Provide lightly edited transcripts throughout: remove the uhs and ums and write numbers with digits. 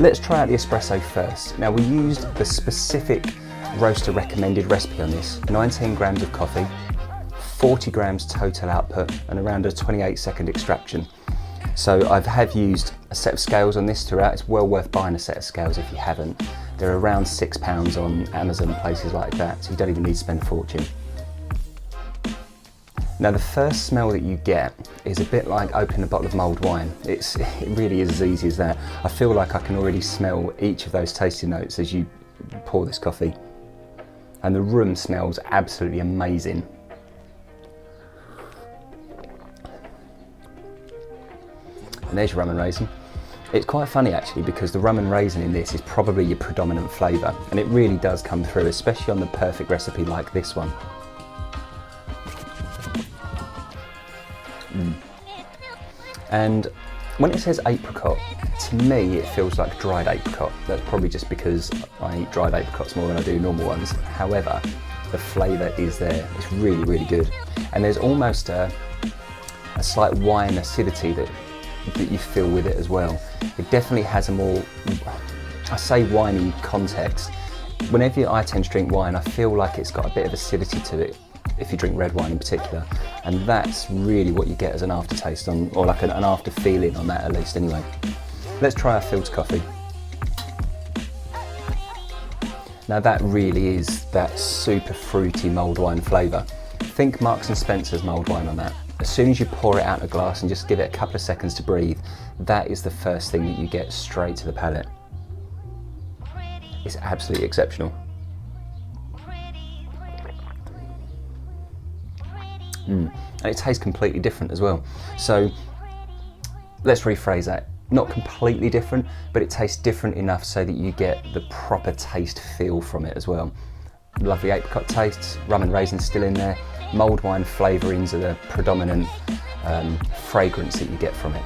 let's try out the espresso first. Now we used the specific roaster recommended recipe on this, 19 grams of coffee, 40 grams total output and around a 28-second extraction. So I have used a set of scales on this throughout. It's well worth buying a set of scales if you haven't. They're around £6 on Amazon and places like that, so you don't even need to spend a fortune. Now the first smell that you get is a bit like opening a bottle of mulled wine. It really is as easy as that. I feel like I can already smell each of those tasting notes as you pour this coffee. And the room smells absolutely amazing. And there's your rum and raisin. It's quite funny actually, because the rum and raisin in this is probably your predominant flavour, and it really does come through, especially on the perfect recipe like this one. And when it says apricot, to me it feels like dried apricot. That's probably just because I eat dried apricots more than I do normal ones. However, the flavour is there. It's really, really good. And there's almost a slight wine acidity that you feel with it as well. It definitely has a more, I say winey context. Whenever I tend to drink wine, I feel like it's got a bit of acidity to it, if you drink red wine in particular. And that's really what you get as an aftertaste on, or like an after feeling on that at least anyway. Let's try our filter coffee. Now that really is that super fruity mulled wine flavour. Think Marks and Spencer's mulled wine on that. As soon as you pour it out in a glass and just give it a couple of seconds to breathe, that is the first thing that you get straight to the palate. It's absolutely exceptional. And it tastes completely different as well. So let's rephrase that. Not completely different, but it tastes different enough so that you get the proper taste feel from it as well. Lovely apricot tastes, rum and raisin still in there. Mulled wine flavourings are the predominant fragrance that you get from it.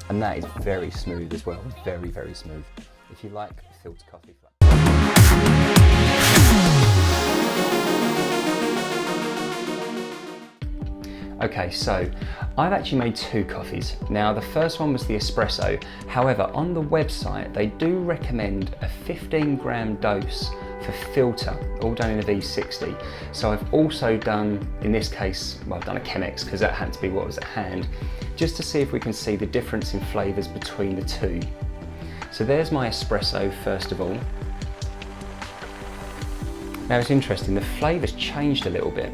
And that is very smooth as well, very, very smooth. If you like filter coffee. Okay, so I've actually made two coffees. Now the first one was the espresso. However, on the website, they do recommend a 15-gram dose for filter, all done in a V60. So I've also done, in this case, well, I've done a Chemex because that happened to be what was at hand, just to see if we can see the difference in flavours between the two. So there's my espresso first of all. Now it's interesting, the flavour's changed a little bit.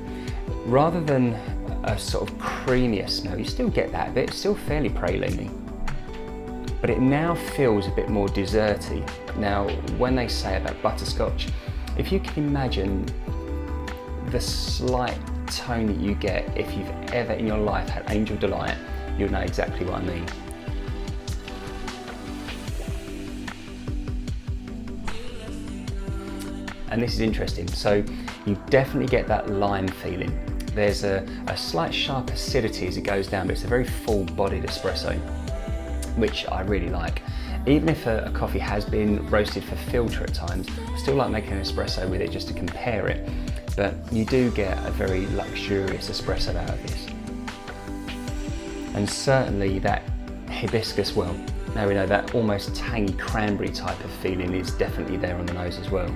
Rather than a sort of creamier smell, you still get that bit, it's still fairly praline-y. But it now feels a bit more desserty. Now, when they say about butterscotch, if you can imagine the slight tone that you get if you've ever in your life had Angel Delight, you'll know exactly what I mean. And this is interesting, so you definitely get that lime feeling. There's a slight sharp acidity as it goes down, but it's a very full-bodied espresso, which I really like. Even if a coffee has been roasted for filter at times, I still like making an espresso with it just to compare it. But you do get a very luxurious espresso out of this. And certainly that hibiscus, well, now we know that almost tangy cranberry type of feeling is definitely there on the nose as well.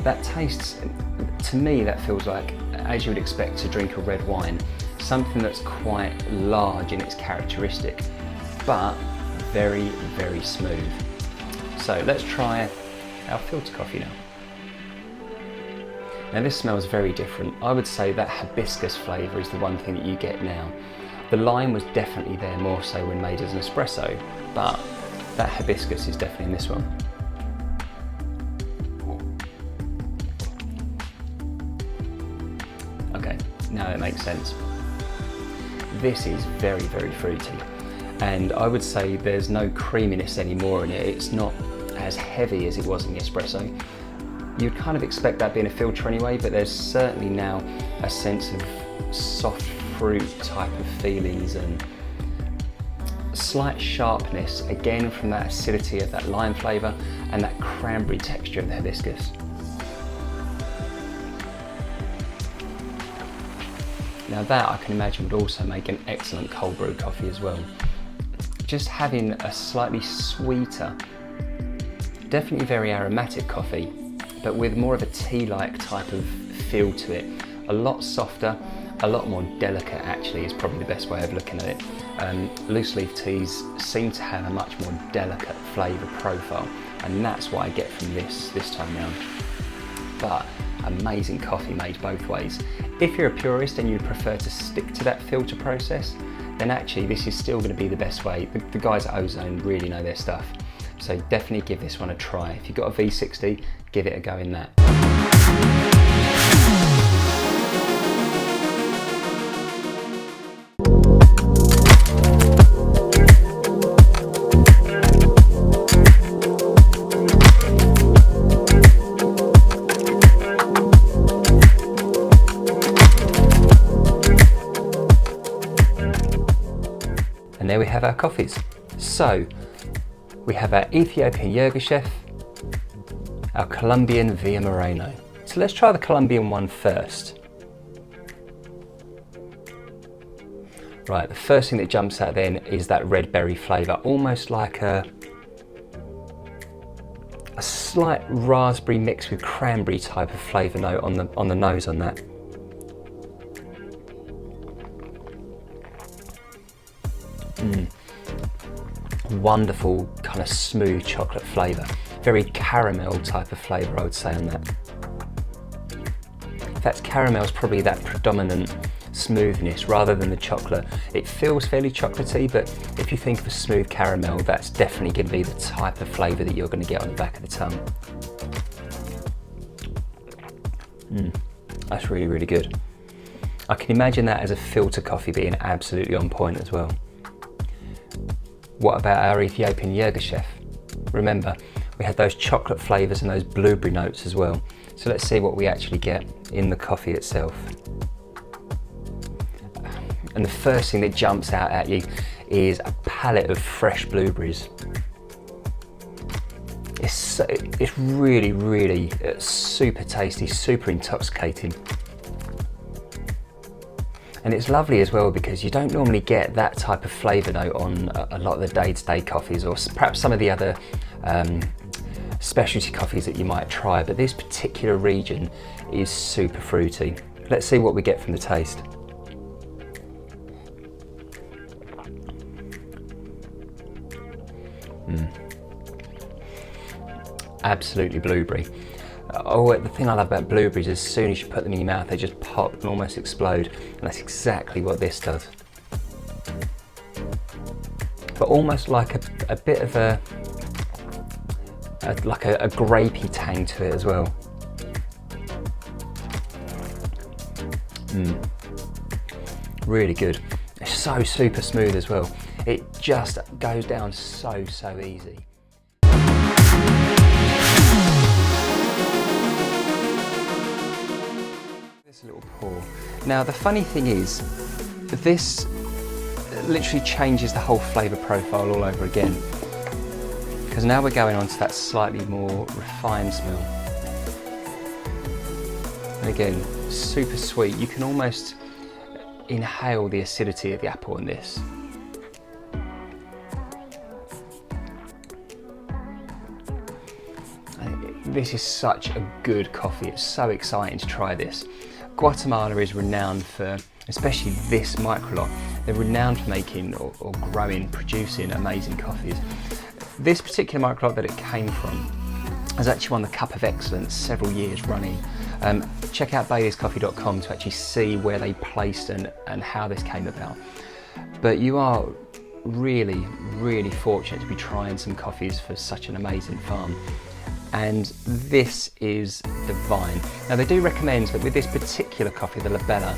That tastes, to me, that feels like, as you would expect to drink a red wine, something that's quite large in its characteristic, but very, very smooth. So let's try our filter coffee now. Now this smells very different. I would say that hibiscus flavour is the one thing that you get now. The lime was definitely there more so when made as an espresso, but that hibiscus is definitely in this one. Okay, now it makes sense. This is very, very fruity, and I would say there's no creaminess anymore in it. It's not as heavy as it was in the espresso. You'd kind of expect that being a filter anyway, but there's certainly now a sense of soft fruit type of feelings and slight sharpness, again from that acidity of that lime flavour and that cranberry texture of the hibiscus. Now that I can imagine would also make an excellent cold brew coffee as well. Just having a slightly sweeter, definitely very aromatic coffee, but with more of a tea-like type of feel to it. A lot softer, a lot more delicate actually is probably the best way of looking at it. Loose leaf teas seem to have a much more delicate flavour profile, and that's what I get from this time round. But amazing coffee made both ways. If you're a purist and you prefer to stick to that filter process, then actually this is still going to be the best way. The guys at Ozone really know their stuff. So definitely give this one a try. If you've got a V60, give it a go in that. And there we have our coffees. So we have our Ethiopian Yirgacheffe, our Colombian Via Moreno. So let's try the Colombian one first. Right, the first thing that jumps out then is that red berry flavour, almost like a slight raspberry mixed with cranberry type of flavour note on the nose on that. Wonderful kind of smooth chocolate flavour, very caramel type of flavour I would say on that. In fact, caramel is probably that predominant smoothness rather than the chocolate. It feels fairly chocolatey, but if you think of a smooth caramel, that's definitely going to be the type of flavour that you're going to get on the back of the tongue. That's really, really good. I can imagine that as a filter coffee being absolutely on point as well. What about our Ethiopian Yirgacheffe? Remember, we had those chocolate flavours and those blueberry notes as well. So let's see what we actually get in the coffee itself. And the first thing that jumps out at you is a palette of fresh blueberries. It's really, really super tasty, super intoxicating. And it's lovely as well because you don't normally get that type of flavour note on a lot of the day-to-day coffees, or perhaps some of the other specialty coffees that you might try, but this particular region is super fruity. Let's see what we get from the taste. Absolutely blueberry. Oh, the thing I love about blueberries is as soon as you put them in your mouth, they just pop and almost explode, and that's exactly what this does. But almost like a bit of a grapey tang to it as well. Really good. It's so super smooth as well. It just goes down so easy. A little pour. Now the funny thing is, this literally changes the whole flavour profile all over again, because now we're going on to that slightly more refined smell. And again, super sweet. You can almost inhale the acidity of the apple in this. This is such a good coffee. It's so exciting to try this. Guatemala is renowned for, especially this microlot, they're renowned for making or growing, producing amazing coffees. This particular microlot that it came from has actually won the Cup of Excellence several years running. Check out baileyscoffee.com to actually see where they placed and how this came about. But you are really, really fortunate to be trying some coffees for such an amazing farm. And this is divine. Now they do recommend that with this particular coffee, the Labella,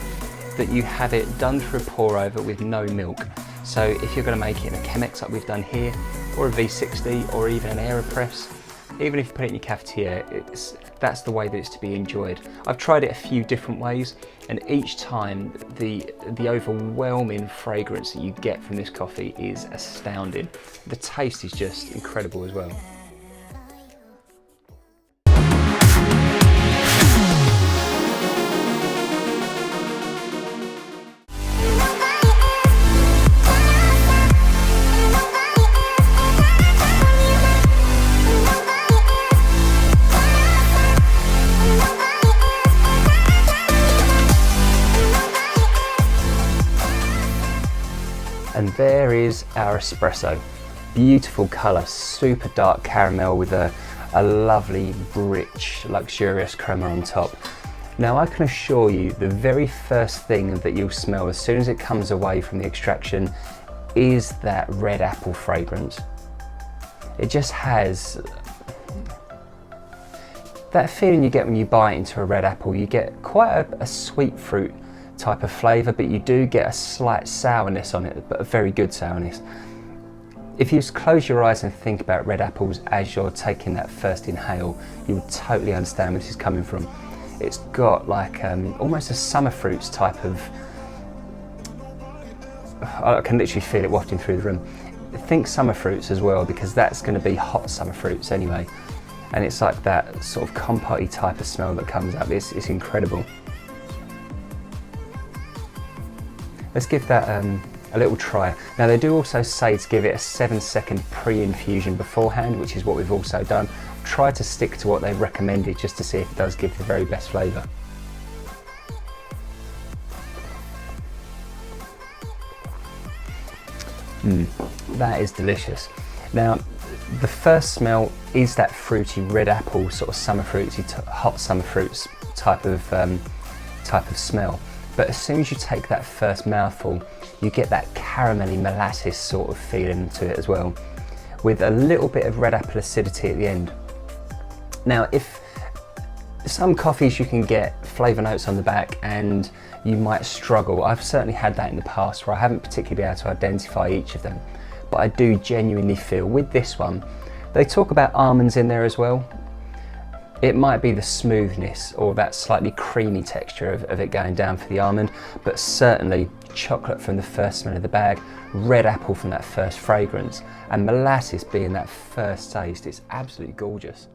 that you have it done through a pour over with no milk. So if you're going to make it in a Chemex like we've done here, or a V60, or even an AeroPress, even if you put it in your cafetiere, that's the way that it's to be enjoyed. I've tried it a few different ways, and each time the overwhelming fragrance that you get from this coffee is astounding. The taste is just incredible as well. there is our espresso. Beautiful colour, super dark caramel with a lovely, rich, luxurious crema on top. Now I can assure you the very first thing that you'll smell as soon as it comes away from the extraction is that red apple fragrance. It just has that feeling you get when you bite into a red apple. You get quite a sweet fruit type of flavour, but you do get a slight sourness on it, but a very good sourness. If you just close your eyes and think about red apples as you're taking that first inhale, you'll totally understand where this is coming from. It's got like almost a summer fruits type of, I can literally feel it wafting through the room. Think summer fruits as well, because that's going to be hot summer fruits anyway. And it's like that sort of compote type of smell that comes up. It's incredible. Let's give that a little try. Now they do also say to give it a 7-second pre-infusion beforehand, which is what we've also done. Try to stick to what they've recommended just to see if it does give the very best flavour. That is delicious. Now the first smell is that fruity red apple, sort of summer fruity, hot summer fruits type of smell. But as soon as you take that first mouthful, you get that caramelly molasses sort of feeling to it as well, with a little bit of red apple acidity at the end. Now, if some coffees you can get flavour notes on the back and you might struggle. I've certainly had that in the past where I haven't particularly been able to identify each of them, but I do genuinely feel with this one, they talk about almonds in there as well. It might be the smoothness or that slightly creamy texture of it going down for the almond, but certainly chocolate from the first smell of the bag, red apple from that first fragrance, and molasses being that first taste. It's absolutely gorgeous.